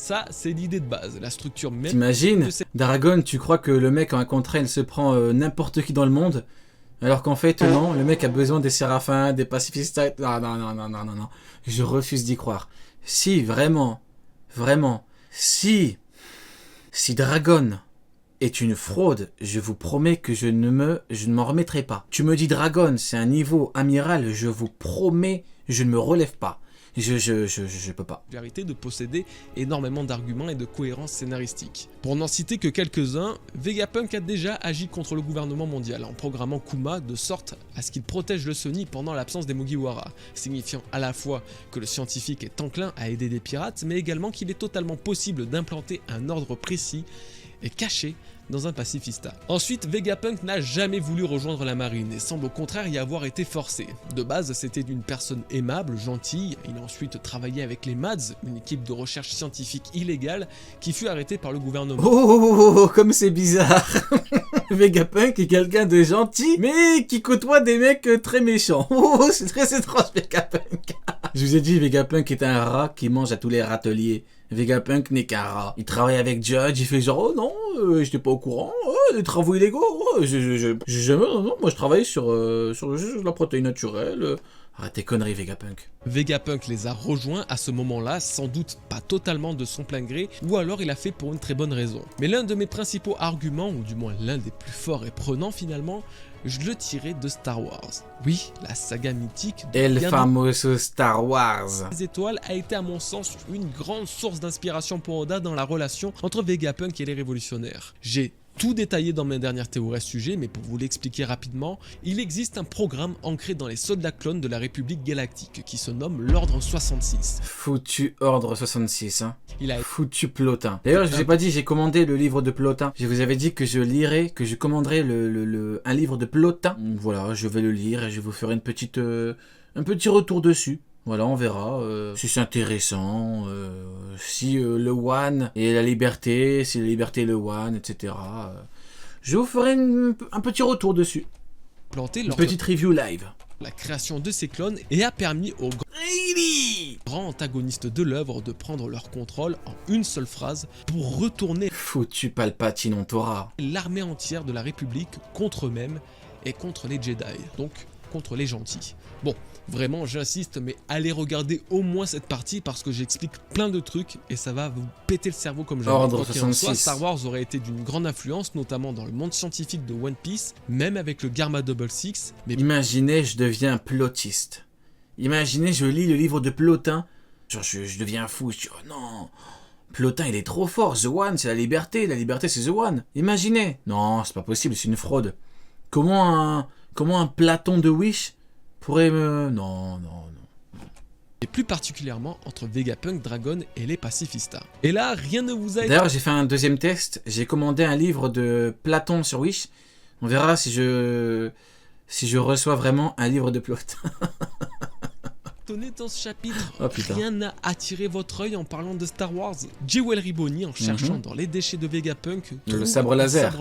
Ça, c'est l'idée de base, la structure même. T'imagines, Dragon, tu crois que le mec en un contre elle se prend n'importe qui dans le monde, alors qu'en fait, non, le mec a besoin des séraphins, des pacifistes. Non, non, non, non, non, non, non. Je refuse d'y croire. Si, vraiment, si Dragon est une fraude, je vous promets que je ne m'en remettrai pas. Tu me dis Dragon, c'est un niveau amiral, je vous promets, je ne me relève pas. Je peux pas. De posséder énormément d'arguments et de cohérence scénaristique. Pour n'en citer que quelques-uns, Vegapunk a déjà agi contre le gouvernement mondial en programmant Kuma de sorte à ce qu'il protège le Sony pendant l'absence des Mugiwara, signifiant à la fois que le scientifique est enclin à aider des pirates, mais également qu'il est totalement possible d'implanter un ordre précis et caché dans un pacifista. Ensuite, Vegapunk n'a jamais voulu rejoindre la marine et semble au contraire y avoir été forcé. De base, c'était une personne aimable, gentille, il a ensuite travaillé avec les MADS, une équipe de recherche scientifique illégale qui fut arrêtée par le gouvernement. Oh, comme c'est bizarre. Vegapunk est quelqu'un de gentil, mais qui côtoie des mecs très méchants. Oh, c'est très étrange, Vegapunk. Je vous ai dit, Vegapunk est un rat qui mange à tous les râteliers. Vegapunk n'est qu'un rat. Il travaille avec Judge, il fait genre, oh non, j'étais pas au courant, des travaux illégaux, j'ai jamais, non, moi je travaille sur la protéine naturelle. Arrête tes conneries, Vegapunk. Vegapunk les a rejoints à ce moment-là, sans doute pas totalement de son plein gré, ou alors il a fait pour une très bonne raison. Mais l'un de mes principaux arguments, ou du moins l'un des plus forts et prenants finalement, je le tirais de Star Wars. Oui, la saga mythique de El famoso Star Wars. Les étoiles a été à mon sens une grande source d'inspiration pour Oda dans la relation entre Vegapunk et les révolutionnaires. J'ai tout détaillé dans mes dernières théories à ce sujet, mais pour vous l'expliquer rapidement, il existe un programme ancré dans les soldats clones de la République Galactique qui se nomme l'Ordre 66. Foutu Ordre 66, hein. Il a foutu Plotin. D'ailleurs, je vous ai pas dit, j'ai commandé le livre de Plotin. Je vous avais dit que je lirais, que je commanderais un livre de Plotin. Voilà, je vais le lire et je vous ferai un petit retour dessus. Voilà, on verra si c'est intéressant, si le One et la liberté, si la liberté est le One, etc. Je vous ferai un petit retour dessus. Une petite review live. La création de ces clones et a permis aux grands antagonistes de l'œuvre de prendre leur contrôle en une seule phrase pour retourner foutu Palpatine on t'aura l'armée entière de la République contre eux-mêmes et contre les Jedi, donc contre les gentils. Bon, vraiment j'insiste, mais allez regarder au moins cette partie parce que j'explique plein de trucs et ça va vous péter le cerveau comme jamais. Ordre 66. Star Wars aurait été d'une grande influence, notamment dans le monde scientifique de One Piece, même avec le Garma Double Six. Mais imaginez, je deviens plotiste. Imaginez, je lis le livre de Plotin, genre je deviens fou, je dis oh non, Plotin il est trop fort, The One c'est la liberté c'est The One. Imaginez. Non, c'est pas possible, c'est une fraude. Comment un Platon de Wish pourrait me... Non. Et plus particulièrement entre Vegapunk, Dragon et les pacifistas. Et là, rien ne vous a... D'ailleurs, j'ai fait un deuxième test, j'ai commandé un livre de Platon sur Wish. On verra si je reçois vraiment un livre de Plotin. Dans ce chapitre, oh, rien n'a attiré votre œil en parlant de Star Wars. Jewel Riboni, en cherchant dans les déchets de Vegapunk, le sabre laser.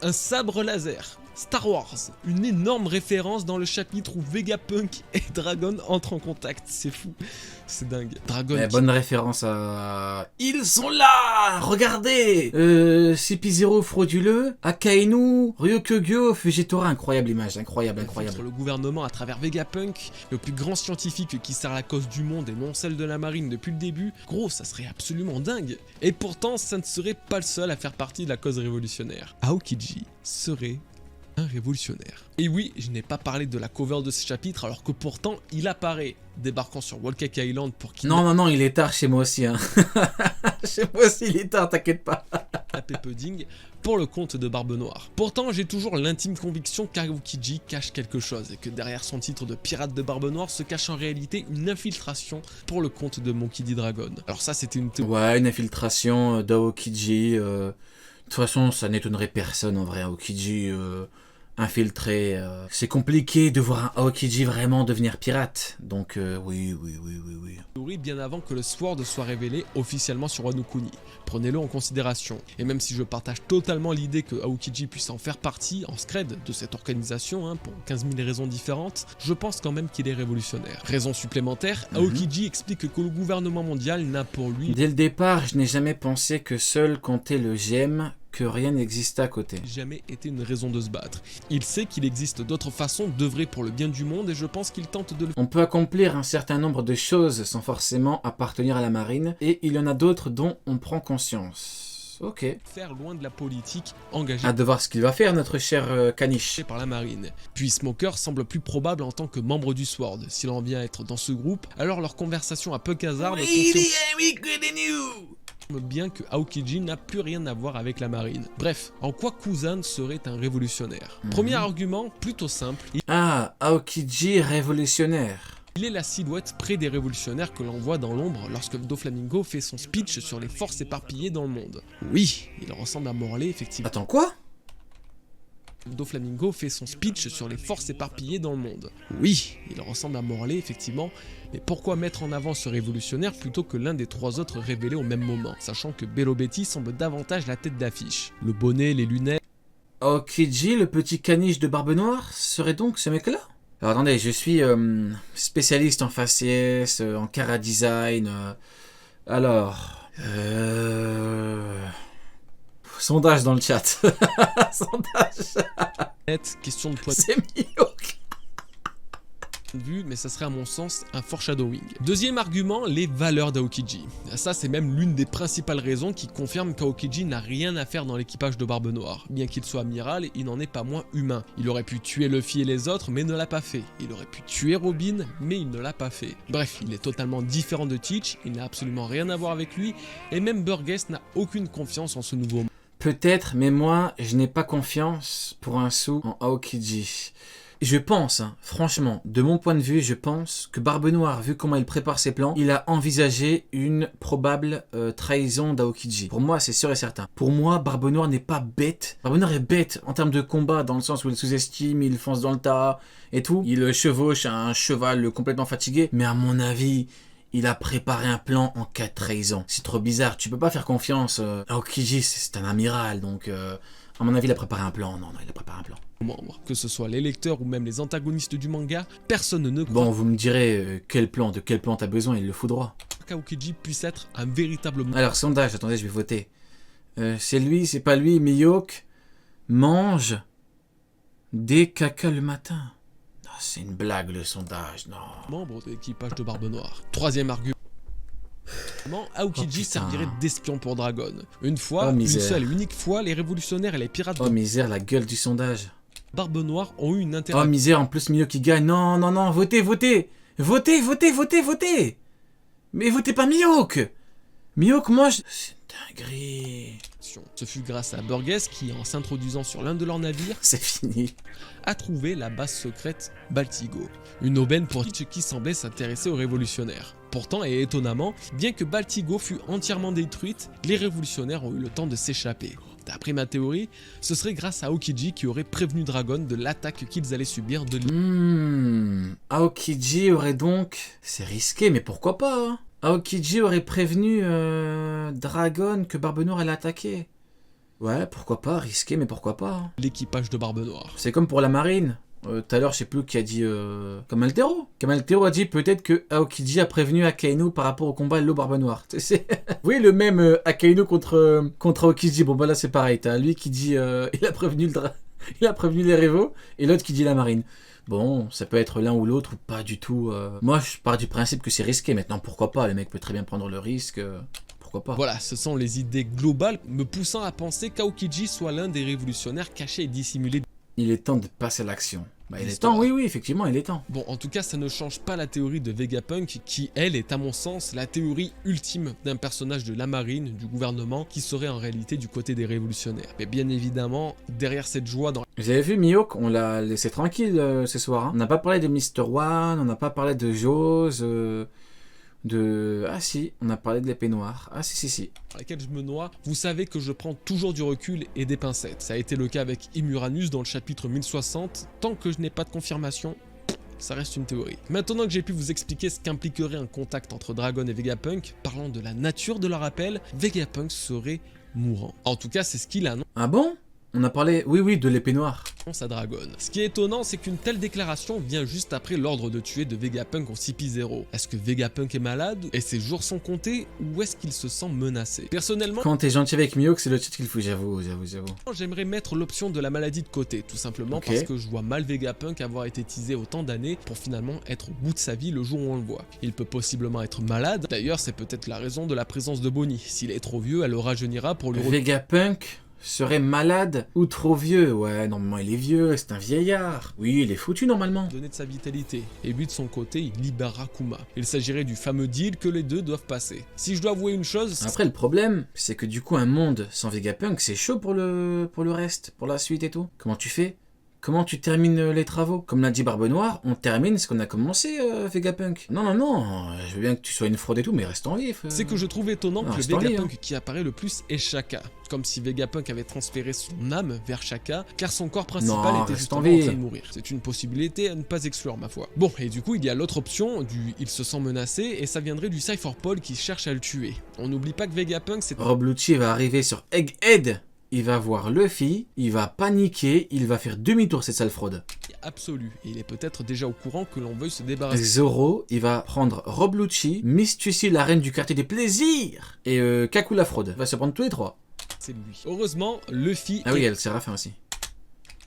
Un sabre laser. Star Wars, une énorme référence dans le chapitre où Vegapunk et Dragon entrent en contact. C'est fou, c'est dingue. Dragon. Bonne référence à... Ils sont là. Regardez. CP0 frauduleux, Akainu, Ryokugyo, Fujitora, incroyable image, incroyable. Contre le gouvernement à travers Vegapunk, le plus grand scientifique qui sert la cause du monde et non celle de la marine depuis le début. Gros, ça serait absolument dingue. Et pourtant, ça ne serait pas le seul à faire partie de la cause révolutionnaire. Aokiji serait un révolutionnaire. Et oui, je n'ai pas parlé de la cover de ce chapitre alors que pourtant il apparaît débarquant sur Whole-Cake Island pour qu'il... Non, il est tard chez moi aussi. Hein. Chez moi aussi il est tard, t'inquiète pas. Tapé pudding pour le compte de Barbe Noire. Pourtant, j'ai toujours l'intime conviction qu'Aokiji cache quelque chose et que derrière son titre de pirate de Barbe Noire se cache en réalité une infiltration pour le compte de Monkey D. Dragon. Alors ça, c'était une théorie. Ouais, une infiltration d'Aokiji. De toute façon, ça n'étonnerait personne en vrai. Aokiji infiltré. C'est compliqué de voir un Aokiji vraiment devenir pirate. Donc oui. Théorie bien avant que le Sword soit révélé officiellement sur Wano Kuni. Prenez-le en considération. Et même si je partage totalement l'idée que Aokiji puisse en faire partie, en scred, de cette organisation, pour 15 000 raisons différentes, je pense quand même qu'il est révolutionnaire. Raison supplémentaire, Aokiji explique que le gouvernement mondial n'a pour lui... Dès le départ, je n'ai jamais pensé que seul comptait le GM, que rien n'existe à côté. Jamais été une raison de se battre. Il sait qu'il existe d'autres façons d'œuvrer pour le bien du monde et je pense qu'il tente de le On peut accomplir un certain nombre de choses sans forcément appartenir à la marine, et il y en a d'autres dont on prend conscience. Ok. faire loin de la politique engagée Hâte de voir ce qu'il va faire, notre cher caniche. par la marine. Puis Smoker semble plus probable en tant que membre du Sword. S'il en vient à être dans ce groupe, alors leur conversation à peu hasard bien que Aokiji n'a plus rien à voir avec la marine. Bref, en quoi Kuzan serait un révolutionnaire? Premier argument, plutôt simple, Ah, Aokiji révolutionnaire. il est la silhouette près des révolutionnaires que l'on voit dans l'ombre lorsque Doflamingo fait son speech sur les forces éparpillées dans le monde. Oui, il ressemble à Morley effectivement. Attends, quoi? Doflamingo fait son speech sur les forces éparpillées dans le monde. Oui, il ressemble à Morley effectivement, mais pourquoi mettre en avant ce révolutionnaire plutôt que l'un des trois autres révélés au même moment, sachant que Bello Betty semble davantage la tête d'affiche. Le bonnet, les lunettes... Aokiji, le petit caniche de Barbe Noire, serait donc ce mec-là? Alors attendez, je suis spécialiste en faciès, en cara design. Sondage dans le chat. Sondage. Question de point C'est Miyok. de vue, mais ça serait à mon sens un foreshadowing. Deuxième argument, les valeurs d'Aokiji. Ça c'est même l'une des principales raisons qui confirment qu'Aokiji n'a rien à faire dans l'équipage de Barbe Noire. Bien qu'il soit amiral, il n'en est pas moins humain. Il aurait pu tuer Luffy et les autres, mais ne l'a pas fait. Il aurait pu tuer Robin, mais il ne l'a pas fait. Bref, il est totalement différent de Teach, il n'a absolument rien à voir avec lui, et même Burgess n'a aucune confiance en ce nouveau. Peut-être, mais moi, je n'ai pas confiance pour un sou en Aokiji. Je pense, franchement, de mon point de vue, je pense que Barbe Noire, vu comment il prépare ses plans, il a envisagé une probable trahison d'Aokiji. Pour moi, c'est sûr et certain. Pour moi, Barbe Noire n'est pas bête. Barbe Noire est bête en termes de combat, dans le sens où il sous-estime, il fonce dans le tas et tout. Il chevauche un cheval complètement fatigué. Mais à mon avis, il a préparé un plan en cas de trahison. C'est trop bizarre, tu peux pas faire confiance. Aokiji, c'est un amiral, donc... à mon avis, il a préparé un plan. Non, il a préparé un plan. Membres. Que ce soit les lecteurs ou même les antagonistes du manga, personne ne croit Bon, vous me direz de quel plan t'as besoin, il le fout droit. qu'Aokiji puisse être un véritable Alors, sondage, attendez, je vais voter. C'est lui, c'est pas lui, Miyok mange des caca le matin. Non, c'est une blague le sondage, non. membre de l'équipage de Barbe Noire. Troisième argument. Aokiji servirait d'espion pour Dragon. Une fois, une seule et unique fois, les révolutionnaires et les pirates de misère, la gueule du sondage. Barbe Noire ont eu une Oh interaction. misère, en plus Miyok qui gagne. Non, votez. Mais votez pas Miyok. Miyok mange... C'est une dinguerie. Ce fut grâce à Burgess qui, en s'introduisant sur l'un de leurs navires, C'est fini. a trouvé la base secrète Baltigo, une aubaine pour Teach qui semblait s'intéresser aux révolutionnaires. Pourtant et étonnamment, bien que Baltigo fût entièrement détruite, les révolutionnaires ont eu le temps de s'échapper. D'après ma théorie, ce serait grâce à Aokiji qui aurait prévenu Dragon de l'attaque qu'ils allaient subir de l'île. Aokiji aurait donc... C'est risqué, mais pourquoi pas hein. Aokiji aurait prévenu Dragon que Barbe Noire allait attaquer. Ouais, pourquoi pas, risqué, mais pourquoi pas hein. L'équipage de Barbe Noire. C'est comme pour la marine. Tout à l'heure, je sais plus qui a dit... Kamaltero. Kamaltero a dit peut-être que Aokiji a prévenu Akainu par rapport au combat Lo Barbe Noire. Oui, le même Akainu contre Aokiji. Bon, bah là, c'est pareil. T'as lui qui dit... il a prévenu les révos, et l'autre qui dit la marine. Bon, ça peut être l'un ou l'autre, ou pas du tout. Moi, je pars du principe que c'est risqué. Maintenant, pourquoi pas? Le mec peut très bien prendre le risque. Pourquoi pas? Voilà, ce sont les idées globales me poussant à penser qu'Aokiji soit l'un des révolutionnaires cachés et dissimulés. Il est temps de passer à l'action. Bah, il est temps, oui, effectivement, il est temps. Bon, en tout cas, ça ne change pas la théorie de Vegapunk, qui, elle, est à mon sens la théorie ultime d'un personnage de la marine, du gouvernement, qui serait en réalité du côté des révolutionnaires. Mais bien évidemment, derrière cette joie dans... Vous avez vu Miyok, on l'a laissé tranquille ce soir. Hein. On n'a pas parlé de Mr. One, on n'a pas parlé de Jose, Ah si, on a parlé de l'épée noire. Ah si. Dans laquelle je me noie, vous savez que je prends toujours du recul et des pincettes. Ça a été le cas avec Imuranus dans le chapitre 1060. Tant que je n'ai pas de confirmation, ça reste une théorie. Maintenant que j'ai pu vous expliquer ce qu'impliquerait un contact entre Dragon et Vegapunk, parlant de la nature de leur appel, Vegapunk serait mourant. En tout cas, c'est ce qu'il annonce Ah bon? On a parlé, oui, de l'épée noire. à Dragon. Ce qui est étonnant, c'est qu'une telle déclaration vient juste après l'ordre de tuer de Vegapunk au CP0. Est-ce que Vegapunk est malade et ses jours sont comptés, ou est-ce qu'il se sent menacé? Personnellement, Quand t'es gentil avec Mihawk, c'est le chat qu'il faut, j'avoue. j'aimerais mettre l'option de la maladie de côté, tout simplement Ok. parce que je vois mal Vegapunk avoir été teasé autant d'années pour finalement être au bout de sa vie le jour où on le voit. Il peut possiblement être malade, d'ailleurs c'est peut-être la raison de la présence de Bonnie. S'il est trop vieux, elle le rajeunira pour lui Vegapunk serait malade ou trop vieux? Ouais, normalement il est vieux, c'est un vieillard. Oui, il est foutu normalement. donner de sa vitalité, et lui de son côté il libérera Kuma. Il s'agirait du fameux deal que les deux doivent passer. Si je dois avouer une chose, Après, le problème, c'est que du coup, un monde sans Vegapunk, c'est chaud pour le reste, pour la suite et tout. Comment tu fais? Comment tu termines les travaux? Comme l'a dit Barbe Noire, on termine ce qu'on a commencé, Vegapunk. Non, je veux bien que tu sois une fraude et tout, mais reste en vif. c'est que je trouve étonnant Non, que reste en vie, Vegapunk qui apparaît le plus est Shaka. Comme si Vegapunk avait transféré son âme vers Shaka, car son corps principal Non, était reste justement en en vie. train de mourir. C'est une possibilité à ne pas exclure ma foi. Bon, et du coup il y a l'autre option du il se sent menacé, et ça viendrait du Cypher Paul qui cherche à le tuer. On n'oublie pas que Vegapunk c'est Rob Lucci va arriver sur Egghead. Il va voir Luffy, il va paniquer, il va faire demi-tour, cette sale fraude. absolu, et il est peut-être déjà au courant que l'on veuille se débarrasser. Zoro, il va prendre Rob Lucci, Miss Tussie, la reine du quartier des plaisirs, et Kaku la fraude. Il va se prendre tous les trois. C'est lui. Heureusement, Luffy Ah oui, elle Séraphin aussi.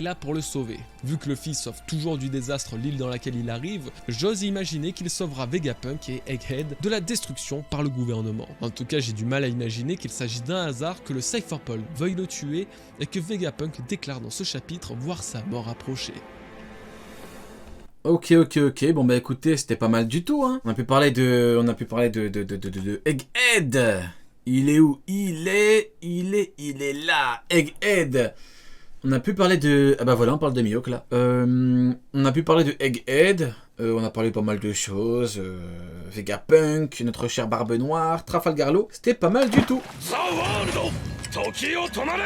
là pour le sauver. Vu que Luffy sauve toujours du désastre l'île dans laquelle il arrive, j'ose imaginer qu'il sauvera Vegapunk et Egghead de la destruction par le gouvernement. En tout cas, j'ai du mal à imaginer qu'il s'agisse d'un hasard que le Cypher Paul veuille le tuer et que Vegapunk déclare dans ce chapitre voir sa mort approcher. Ok, bon bah écoutez, c'était pas mal du tout, hein. On a pu parler de Egghead. Il est où? Il est là, Egghead. On a pu parler de... Ah bah voilà, on parle de Mihawk là. On a pu parler de Egghead. On a parlé pas mal de choses. Vegapunk, notre cher Barbe Noire, Trafalgar Law. C'était pas mal du tout. The World 時を止まれ